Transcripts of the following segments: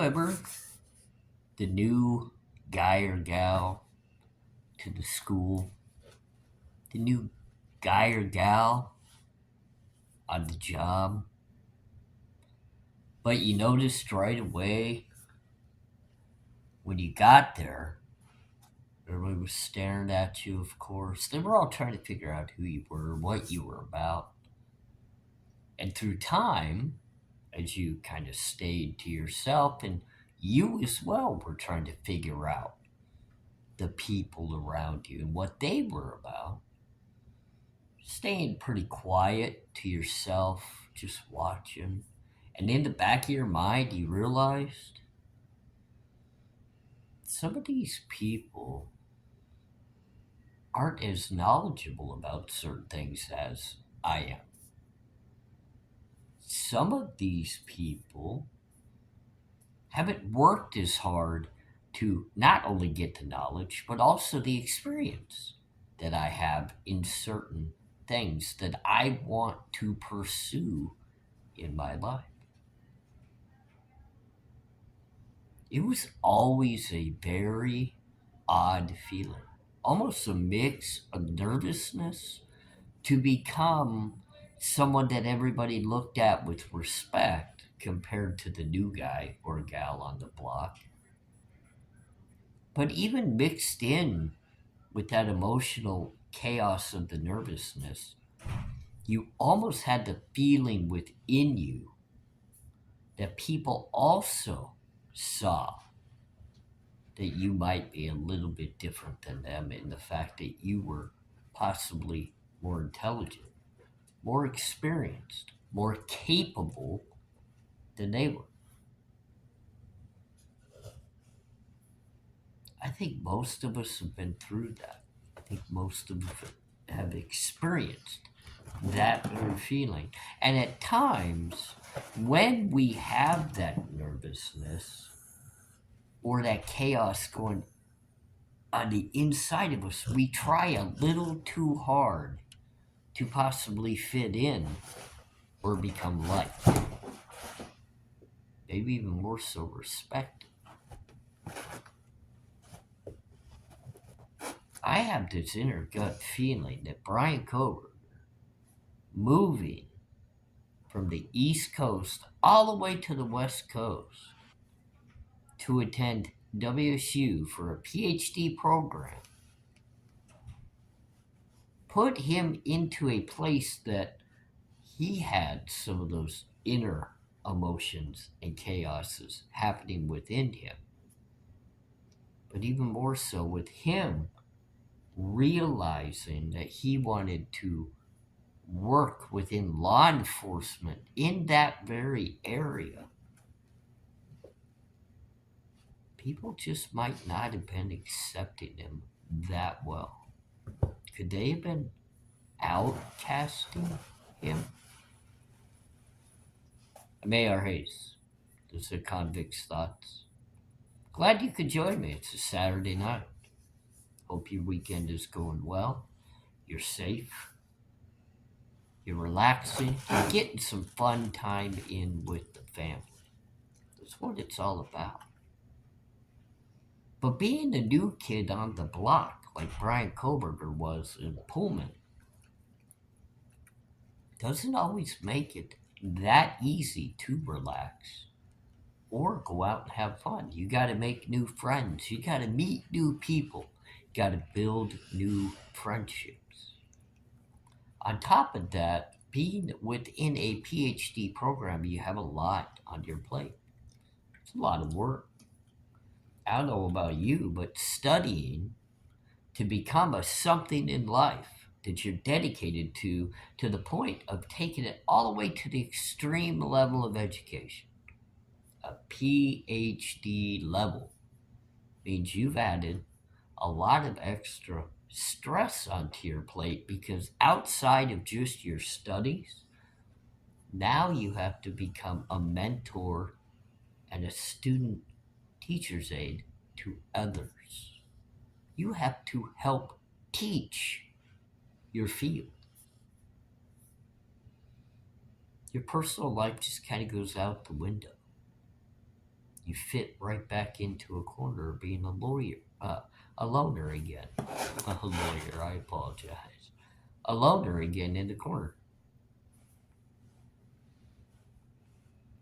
remember the new guy or gal to the school? The new guy or gal on the job? But you noticed right away when you got there, everybody was staring at you, of course. They were all trying to figure out who you were, what you were about. And through time, as you kind of stayed to yourself, and you as well were trying to figure out the people around you and what they were about, staying pretty quiet to yourself, just watching. And in the back of your mind, you realized some of these people aren't as knowledgeable about certain things as I am. Some of these people haven't worked as hard to not only get the knowledge, but also the experience that I have in certain things that I want to pursue in my life. It was always a very odd feeling, almost a mix of nervousness to become someone that everybody looked at with respect compared to the new guy or gal on the block. But even mixed in with that emotional chaos of the nervousness, you almost had the feeling within you that people also saw that you might be a little bit different than them in the fact that you were possibly more intelligent, more experienced, more capable than they were. I think most of us have been through that. I think most of us have experienced that very feeling. And at times, when we have that nervousness or that chaos going on the inside of us, we try a little too hard to possibly fit in or become liked. Maybe even more so respected. I have this inner gut feeling that Bryan Kohberger, moving from the East Coast all the way to the West Coast to attend WSU for a PhD program, put him into a place that he had some of those inner emotions and chaoses happening within him. But even more so with him realizing that he wanted to work within law enforcement in that very area. People just might not have been accepting him that well. Could they have been outcasting him? I'm ARHayes. This is Convict's Thoughts. Glad you could join me. It's a Saturday night. Hope your weekend is going well. You're safe. You're relaxing. You're getting some fun time in with the family. That's what it's all about. But being a new kid on the block, like Bryan Kohberger was in Pullman, doesn't always make it that easy to relax or go out and have fun. You got to make new friends. You got to meet new people. You got to build new friendships. On top of that, being within a PhD program, you have a lot on your plate. It's a lot of work. I don't know about you, but studying to become a something in life that you're dedicated to the point of taking it all the way to the extreme level of education, a PhD level, means you've added a lot of extra stress onto your plate because outside of just your studies, now you have to become a mentor and a student teacher's aide to others. You have to help teach your field. Your personal life just kind of goes out the window. you fit right back into a corner of being a loner again. A lawyer, I apologize. A loner again in the corner.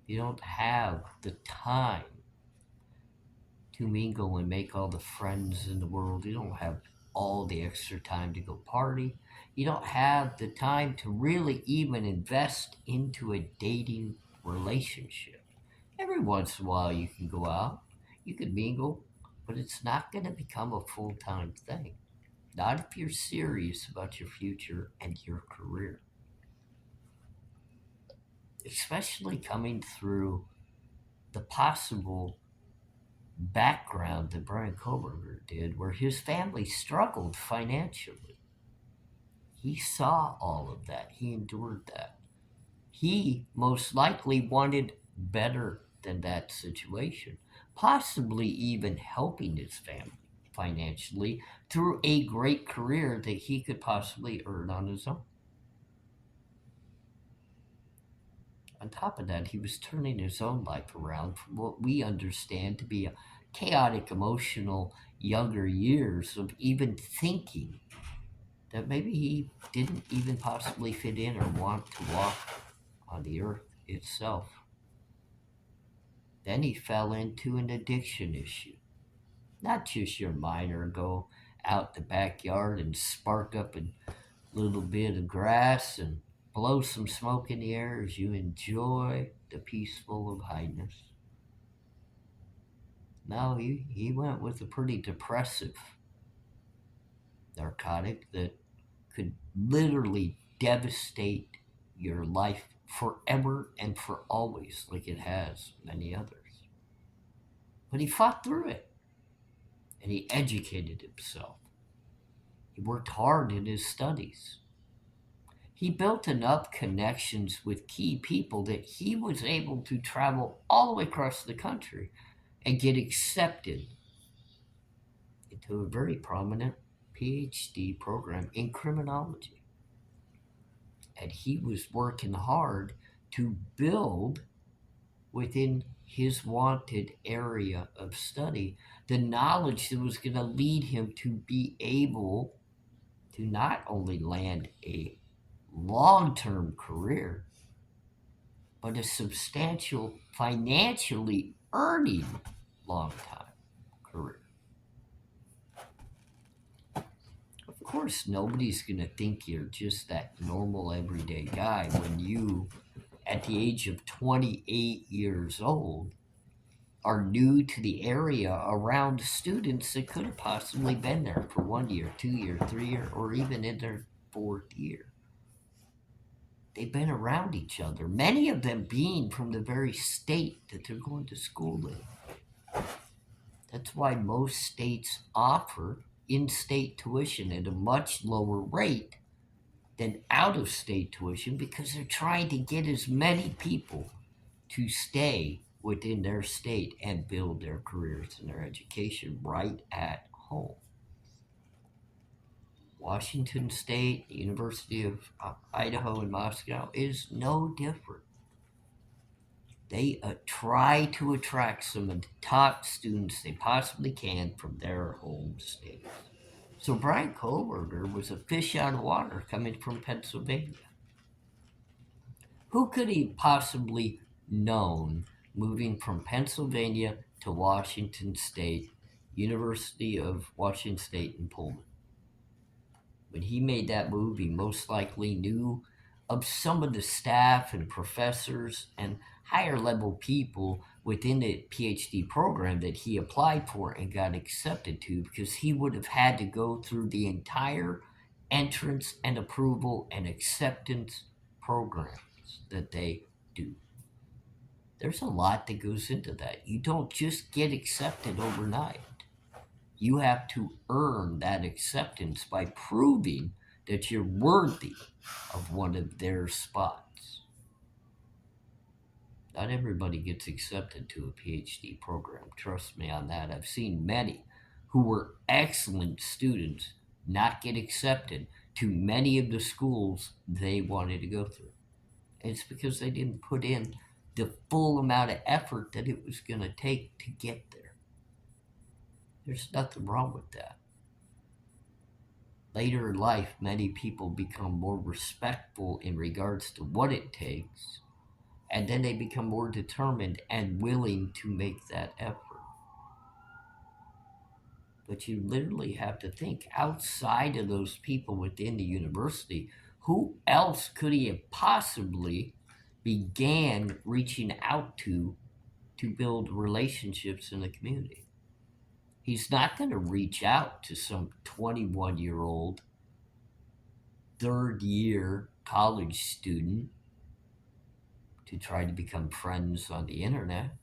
You don't have the time to mingle and make all the friends in the world. You don't have all the extra time to go party. You don't have the time to really even invest into a dating relationship. Every once in a while, you can go out, you can mingle, but it's not going to become a full time thing. Not if you're serious about your future and your career, especially coming through the possible background that Bryan Kohberger did, where his family struggled financially. He saw all of that, he endured that. He most likely wanted better than that situation, possibly even helping his family financially through a great career that he could possibly earn on his own. On top of that, he was turning his own life around from what we understand to be a chaotic, emotional younger years of even thinking that maybe he didn't even possibly fit in or want to walk on the earth itself. Then he fell into an addiction issue. Not just your minor go out the backyard and spark up a little bit of grass and blow some smoke in the air as you enjoy the peaceful of highness. No, he went with a pretty depressive narcotic that could literally devastate your life forever and for always, like it has many others. But he fought through it and he educated himself. He worked hard in his studies. He built enough connections with key people that he was able to travel all the way across the country and get accepted into a very prominent PhD program in criminology. And he was working hard to build within his wanted area of study the knowledge that was going to lead him to be able to not only land a long term career, but a substantial, financially earning long time career. Of course, nobody's going to think you're just that normal, everyday guy when you, at the age of 28 years old, are new to the area around students that could have possibly been there for 1 year, 2 year, 3 year, or even in their fourth year. They've been around each other, many of them being from the very state that they're going to school in. That's why most states offer in state tuition at a much lower rate than out of state tuition because they're trying to get as many people to stay within their state and build their careers and their education right at home. Washington State, the University of Idaho in Moscow is no different. They try to attract some of the top students they possibly can from their home state. So Bryan Kohberger was a fish out of water coming from Pennsylvania. Who could he possibly known moving from Pennsylvania to Washington State, University of Washington State in Pullman? When he made that move, he most likely knew of some of the staff and professors and higher level people within the PhD program that he applied for and got accepted to because he would have had to go through the entire entrance and approval and acceptance programs that they do. There's a lot that goes into that. You don't just get accepted overnight. You have to earn that acceptance by proving that you're worthy of one of their spots. Not everybody gets accepted to a PhD program. Trust me on that. I've seen many who were excellent students not get accepted to many of the schools they wanted to go through. It's because they didn't put in the full amount of effort that it was going to take to get there. There's nothing wrong with that. Later in life, many people become more respectful in regards to what it takes, and then they become more determined and willing to make that effort. But you literally have to think outside of those people within the university, who else could he have possibly began reaching out to build relationships in the community? He's not going to reach out to some 21-year-old, third year college student to try to become friends on the internet.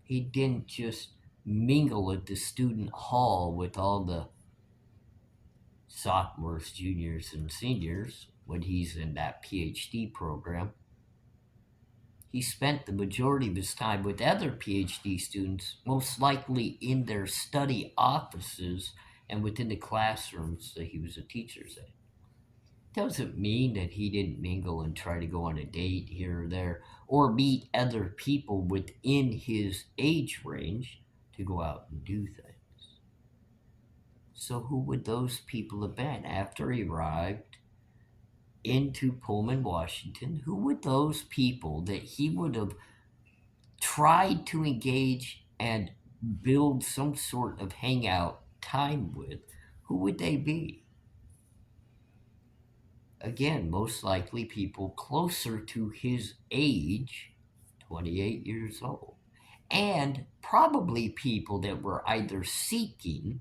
He didn't just mingle at the student hall with all the sophomores, juniors, and seniors when he's in that PhD program. He spent the majority of his time with other PhD students, most likely in their study offices and within the classrooms that he was a teacher in. Doesn't mean that he didn't mingle and try to go on a date here or there, or meet other people within his age range to go out and do things. So who would those people have been after he arrived into Pullman, Washington? Who would those people that he would have tried to engage and build some sort of hangout time with, who would they be? Again, most likely people closer to his age, 28 years old, and probably people that were either seeking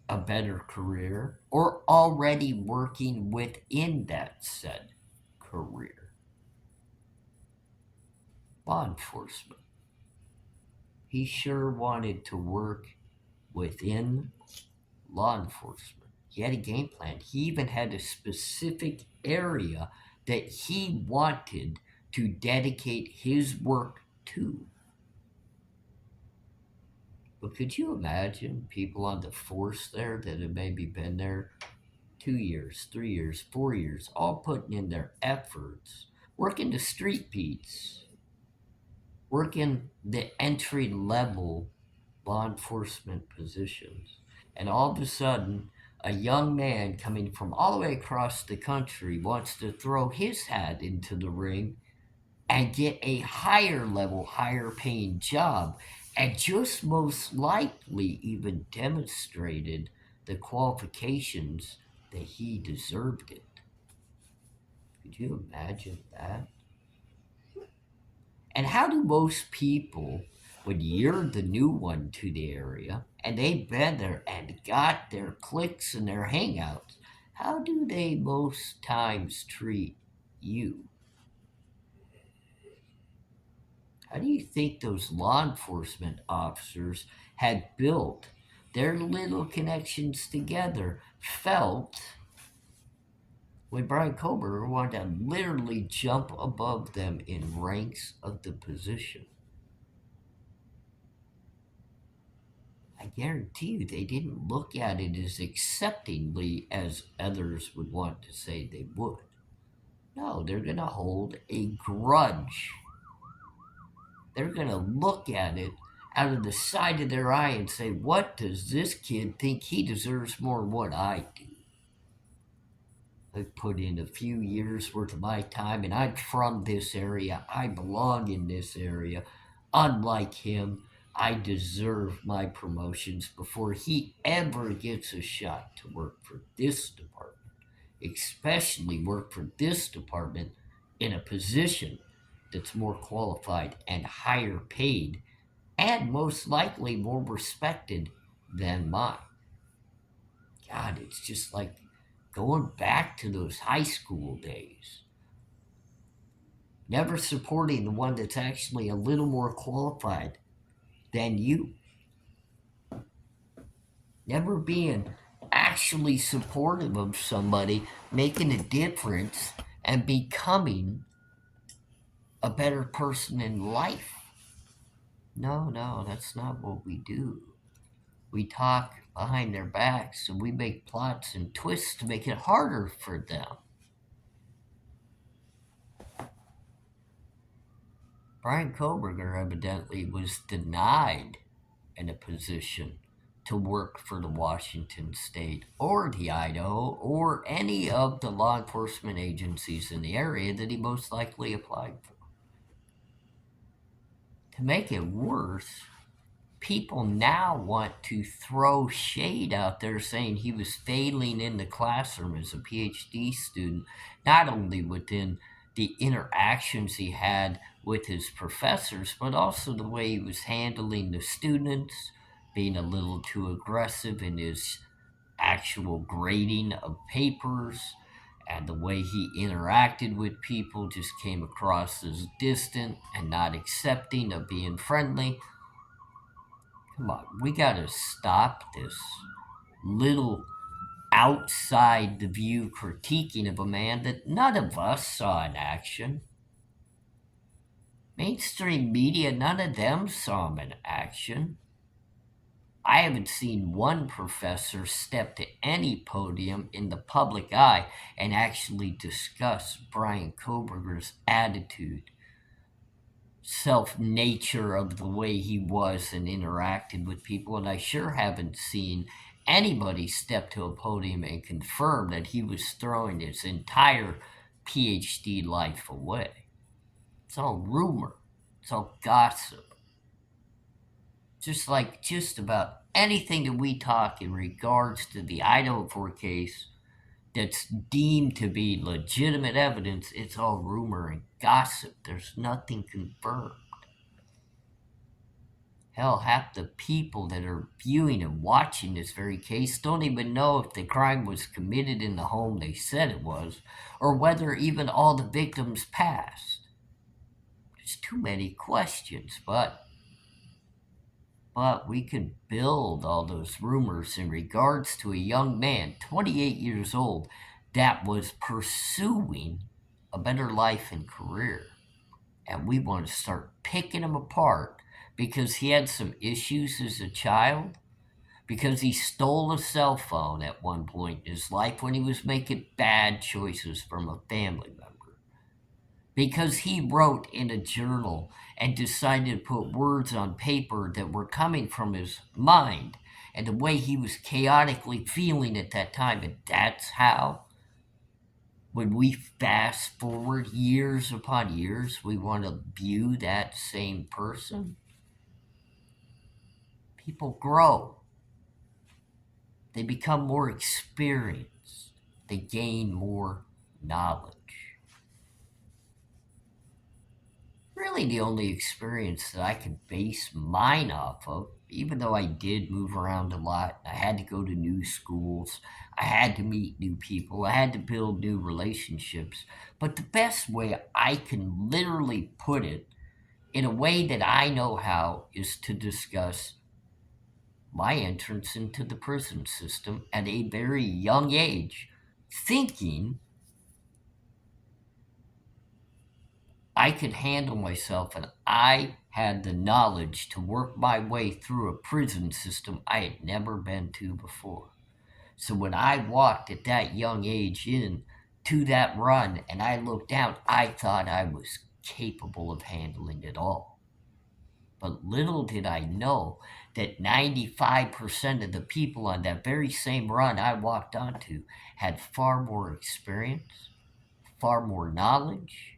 a better career or already working within that said career. Law enforcement. He sure wanted to work within law enforcement. He had a game plan. He even had a specific area that he wanted to dedicate his work to. But could you imagine people on the force there that have maybe been there 2 years, 3 years, 4 years, all putting in their efforts, working the street beats, working the entry level law enforcement positions, and all of a sudden, a young man coming from all the way across the country wants to throw his hat into the ring and get a higher level, higher paying job, and just most likely even demonstrated the qualifications that he deserved it. Could you imagine that? And how do most people, when you're the new one to the area and they've been there and got their cliques and their hangouts, how do they most times treat you? How do you think those law enforcement officers had built their little connections together, felt when Bryan Kohberger wanted to literally jump above them in ranks of the position? I guarantee you they didn't look at it as acceptingly as others would want to say they would. No, they're going to hold a grudge. They're going to look at it out of the side of their eye and say, what does this kid think he deserves more than what I do? I've put in a few years worth of my time and I'm from this area. I belong in this area. Unlike him, I deserve my promotions before he ever gets a shot to work for this department, especially work for this department in a position that's more qualified and higher paid and most likely more respected than mine. God, it's just like going back to those high school days. Never supporting the one that's actually a little more qualified than you. Never being actually supportive of somebody making a difference and becoming a better person in life. No, that's not what we do. We talk behind their backs, and we make plots and twists to make it harder for them. Bryan Kohberger evidently was denied in a position to work for the Washington State or the Idaho or any of the law enforcement agencies in the area that he most likely applied for. To make it worse, people now want to throw shade out there saying he was failing in the classroom as a PhD student, not only within the interactions he had with his professors, but also the way he was handling the students, being a little too aggressive in his actual grading of papers, and the way he interacted with people just came across as distant and not accepting of being friendly. Come on, we gotta stop this little outside the view critiquing of a man that none of us saw in action. Mainstream media, none of them saw him in action. I haven't seen one professor step to any podium in the public eye and actually discuss Bryan Kohberger's attitude, self nature of the way he was and interacted with people. And I sure haven't seen anybody step to a podium and confirm that he was throwing his entire PhD life away. It's all rumor, it's all gossip. Just like just about anything that we talk in regards to the Idaho 4 case that's deemed to be legitimate evidence, it's all rumor and gossip. There's nothing confirmed. Hell, half the people that are viewing and watching this very case don't even know if the crime was committed in the home they said it was, or whether even all the victims passed. There's too many questions, but we could build all those rumors in regards to a young man, 28 years old, that was pursuing a better life and career. And we want to start picking him apart because he had some issues as a child, because he stole a cell phone at one point in his life when he was making bad choices from a family member, because he wrote in a journal and decided to put words on paper that were coming from his mind and the way he was chaotically feeling at that time. And that's how, when we fast forward years upon years, we want to view that same person. People grow, they become more experienced, they gain more knowledge. Really, the only experience that I could base mine off of, even though I did move around a lot, I had to go to new schools, I had to meet new people, I had to build new relationships. But the best way I can literally put it in a way that I know how is to discuss my entrance into the prison system at a very young age, thinking I could handle myself and I had the knowledge to work my way through a prison system I had never been to before. So when I walked at that young age in to that run and I looked down, I thought I was capable of handling it all. But little did I know that 95% of the people on that very same run I walked onto had far more experience, far more knowledge,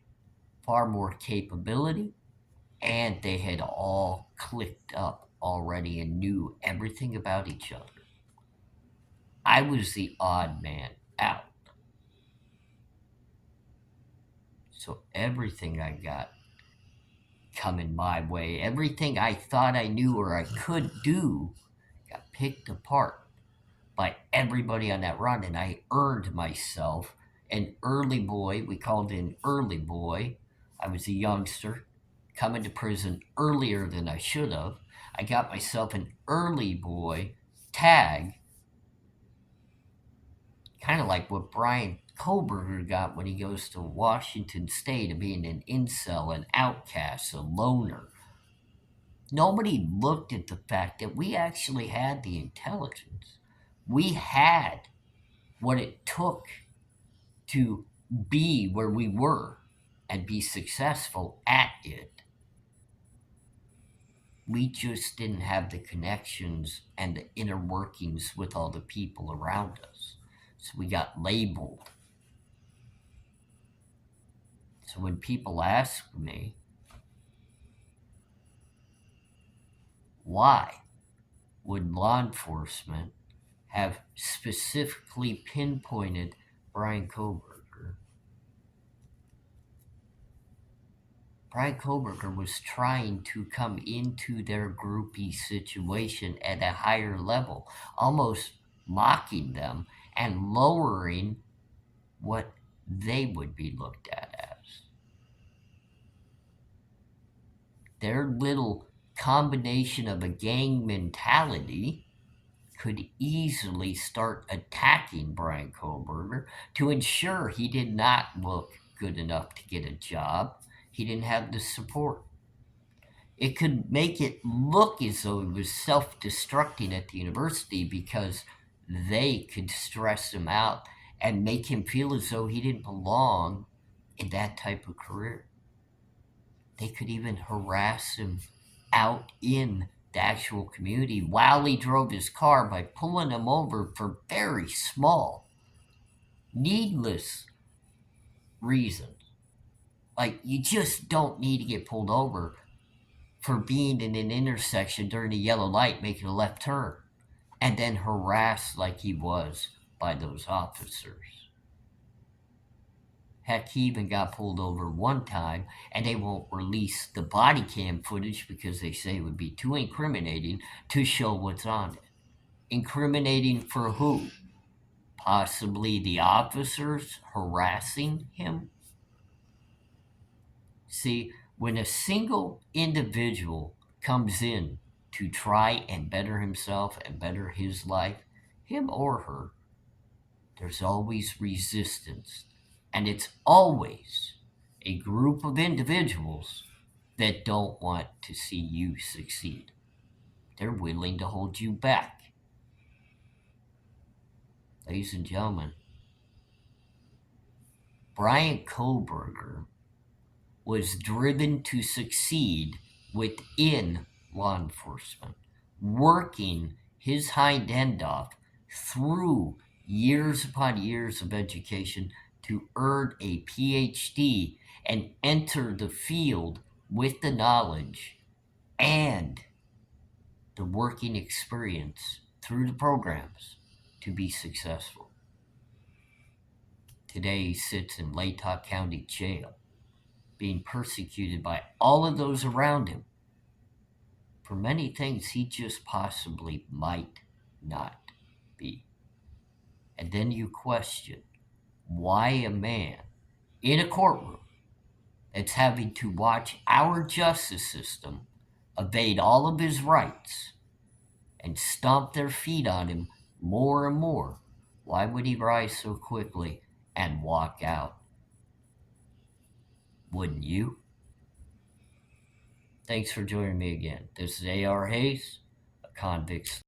far more capability, and they had all clicked up already and knew everything about each other. I was the odd man out. So everything I got coming my way, everything I thought I knew or I could do, got picked apart by everybody on that run, and I earned myself an early boy. We called it an early boy. I was a youngster coming to prison earlier than I should have. I got myself an early boy tag, kind of like what Bryan Kohberger got when he goes to Washington State of being an incel, an outcast, a loner. Nobody looked at the fact that we actually had the intelligence. We had what it took to be where we were and be successful at it. We just didn't have the connections and the inner workings with all the people around us. So we got labeled. So when people ask me, why would law enforcement have specifically pinpointed Bryan Kohberger? Bryan Kohberger was trying to come into their groupie situation at a higher level, almost mocking them and lowering what they would be looked at as. Their little combination of a gang mentality could easily start attacking Bryan Kohberger to ensure he did not look good enough to get a job. He didn't have the support. It could make it look as though he was self-destructing at the university because they could stress him out and make him feel as though he didn't belong in that type of career. They could even harass him out in the actual community while he drove his car by pulling him over for very small, needless reasons. Like, you just don't need to get pulled over for being in an intersection during a yellow light making a left turn and then harassed like he was by those officers. Heck, he even got pulled over one time, and they won't release the body cam footage because they say it would be too incriminating to show what's on it. Incriminating for who? Possibly the officers harassing him? See, when a single individual comes in to try and better himself and better his life, him or her, there's always resistance. And it's always a group of individuals that don't want to see you succeed. They're willing to hold you back. Ladies and gentlemen, Bryan Kohberger was driven to succeed within law enforcement, working his hind end off through years upon years of education to earn a PhD and enter the field with the knowledge and the working experience through the programs to be successful. Today he sits in Latah County Jail, being persecuted by all of those around him for many things he just possibly might not be. And then you question why a man in a courtroom that's having to watch our justice system evade all of his rights and stomp their feet on him more and more, why would he rise so quickly and walk out? Wouldn't you? Thanks for joining me again. This is ARHayes, a convict.